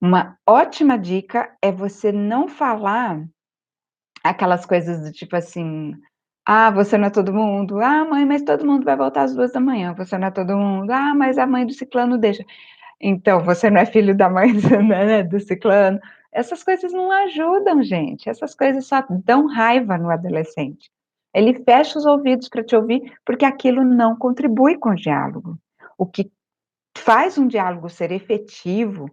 Uma ótima dica é você não falar aquelas coisas do tipo assim: "Ah, você não é todo mundo. Ah, mãe, mas todo mundo vai voltar às 2 da manhã. Você não é todo mundo. Ah, mas a mãe do ciclano deixa". Então, você não é filho da mãe do, né, do ciclano. Essas coisas não ajudam, gente. Essas coisas só dão raiva no adolescente. Ele fecha os ouvidos para te ouvir, porque aquilo não contribui com o diálogo. O que faz um diálogo ser efetivo,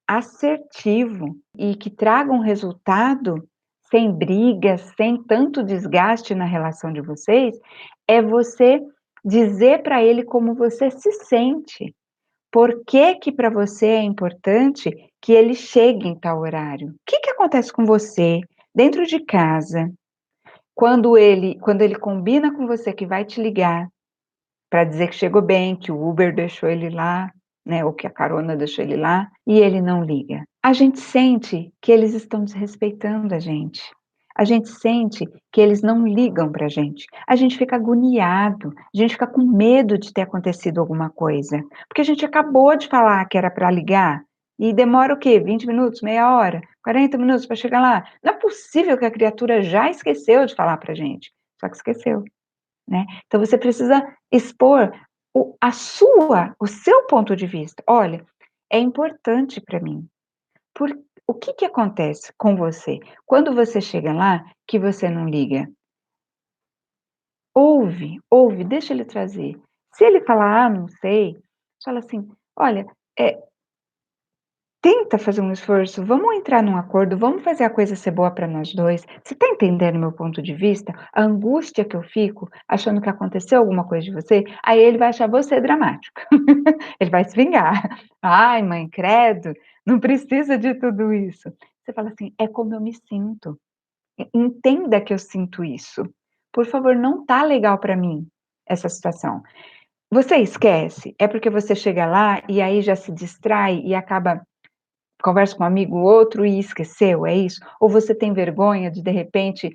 assertivo e que traga um resultado sem brigas, sem tanto desgaste na relação de vocês, é você dizer para ele como você se sente. Por que que para você é importante que ele chegue em tal horário? O que que acontece com você dentro de casa, quando ele combina com você que vai te ligar para dizer que chegou bem, que o Uber deixou ele lá, né, ou que a carona deixou ele lá, e ele não liga? A gente sente que eles estão desrespeitando a gente. A gente sente que eles não ligam para a gente fica agoniado, a gente fica com medo de ter acontecido alguma coisa, porque a gente acabou de falar que era para ligar, e demora o quê? 20 minutos, meia hora, 40 minutos para chegar lá? Não é possível que a criatura já esqueceu de falar para a gente, só que esqueceu, né. Então você precisa expor o seu ponto de vista. "Olha, é importante para mim, por o que que acontece com você quando você chega lá que você não liga?". Ouve, deixa ele trazer. Se ele falar: "Ah, não sei", fala assim: "Olha, eh, tenta fazer um esforço, vamos entrar num acordo, vamos fazer a coisa ser boa para nós 2. Você está entendendo meu ponto de vista? A angústia que eu fico, achando que aconteceu alguma coisa de você?". Aí ele vai achar você dramática. Ele vai se vingar. "Ai, mãe, credo, não precisa de tudo isso". Você fala assim: "É como eu me sinto. Entenda que eu sinto isso. Por favor, não tá legal para mim essa situação". Você esquece? É porque você chega lá e aí já se distrai e acaba conversa com um amigo ou outro e esqueceu, é isso? Ou você tem vergonha de repente,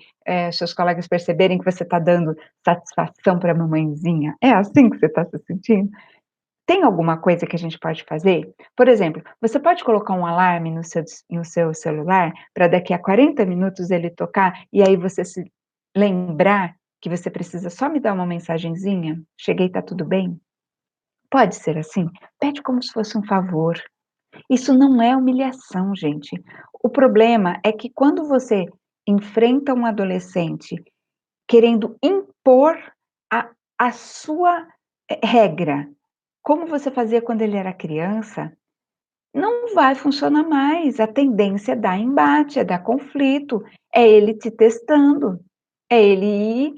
seus colegas perceberem que você está dando satisfação para a mamãezinha? É assim que você está se sentindo? Tem alguma coisa que a gente pode fazer? Por exemplo, você pode colocar um alarme no seu celular para daqui a 40 minutos ele tocar e aí você se lembrar que você precisa só me dar uma mensagenzinha? "Cheguei, tá tudo bem?". Pode ser assim? Pede como se fosse um favor. Isso não é humilhação, gente. O problema é que quando você enfrenta um adolescente querendo impor a a sua, regra, como você fazia quando ele era criança, não vai funcionar mais. A tendência é dar embate, é dar conflito, é ele te testando, é ele ir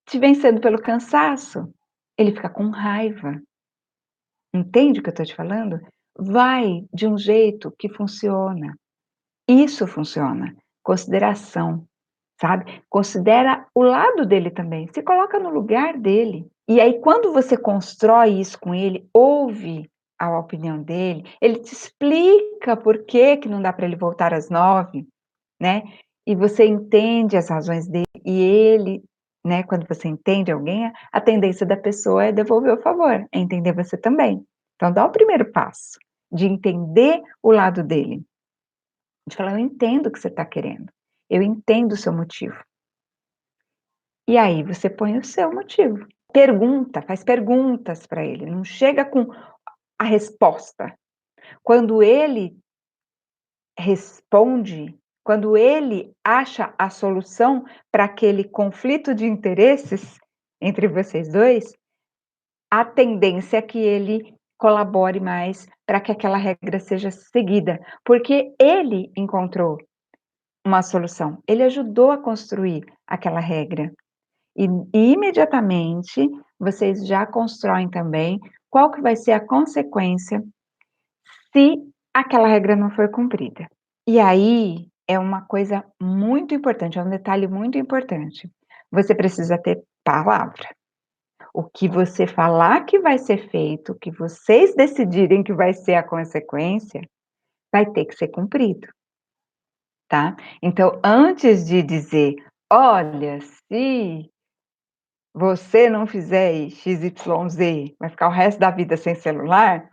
te vencendo pelo cansaço. Ele fica com raiva. Entende o que eu estou te falando? Vai de um jeito que funciona. Isso funciona. Consideração, sabe. Considera o lado dele também, se coloca no lugar dele. E aí quando você constrói isso com ele, ouve a opinião dele, ele te explica por que que não dá para ele voltar às 9, né, e você entende as razões dele e ele, né, quando você entende alguém, a tendência da pessoa é devolver o favor, é entender você também. Então dá o primeiro passo, de entender o lado dele. De falar: "Eu entendo o que você está querendo, eu entendo o seu motivo". E aí você põe o seu motivo. Pergunta, faz perguntas para ele, não chega com a resposta. Quando ele responde, quando ele acha a solução para aquele conflito de interesses entre vocês 2, a tendência é que ele colabore mais para que aquela regra seja seguida, porque ele encontrou uma solução. Ele ajudou a construir aquela regra. E imediatamente vocês já constroem também qual que vai ser a consequência se aquela regra não for cumprida. E aí é uma coisa muito importante, é um detalhe muito importante. Você precisa ter palavra. O que você falar que vai ser feito, o que vocês decidirem que vai ser a consequência, vai ter que ser cumprido. Tá? Então, antes de dizer: "Olha, se você não fizer XYZ, vai ficar o resto da vida sem celular",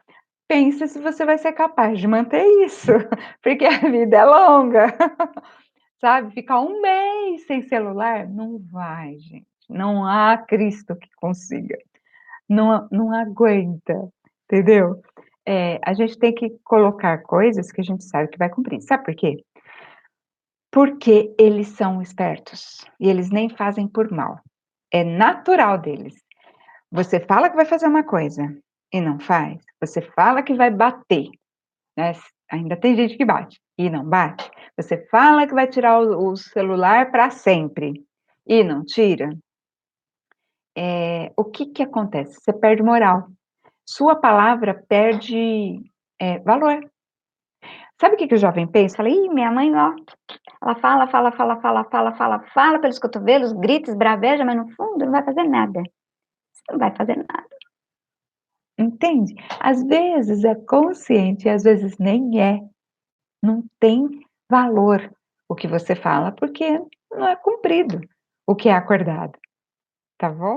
pensa se você vai ser capaz de manter isso, porque a vida é longa, sabe. Ficar 1 mês sem celular, não vai gente, não há Cristo que consiga, não aguenta, entendeu. A gente tem que colocar coisas que a gente sabe que vai cumprir, sabe por quê? Porque eles são espertos, e eles nem fazem por mal, é natural deles. Você fala que vai fazer uma coisa e não faz, você fala que vai bater, né, ainda tem gente que bate e não bate, você fala que vai tirar o celular para sempre e não tira, o que que acontece? Você perde moral, sua palavra perde, valor. Sabe o que que o jovem pensa? Fala: "Ih, minha mãe, ó, ela fala, fala, fala, fala, fala, fala, fala pelos cotovelos, grita, esbraveja, mas no fundo não vai fazer nada. Você não vai fazer nada". Entende? Às vezes é consciente e às vezes nem é. Não tem valor o que você fala, porque não é cumprido o que é acordado, tá bom?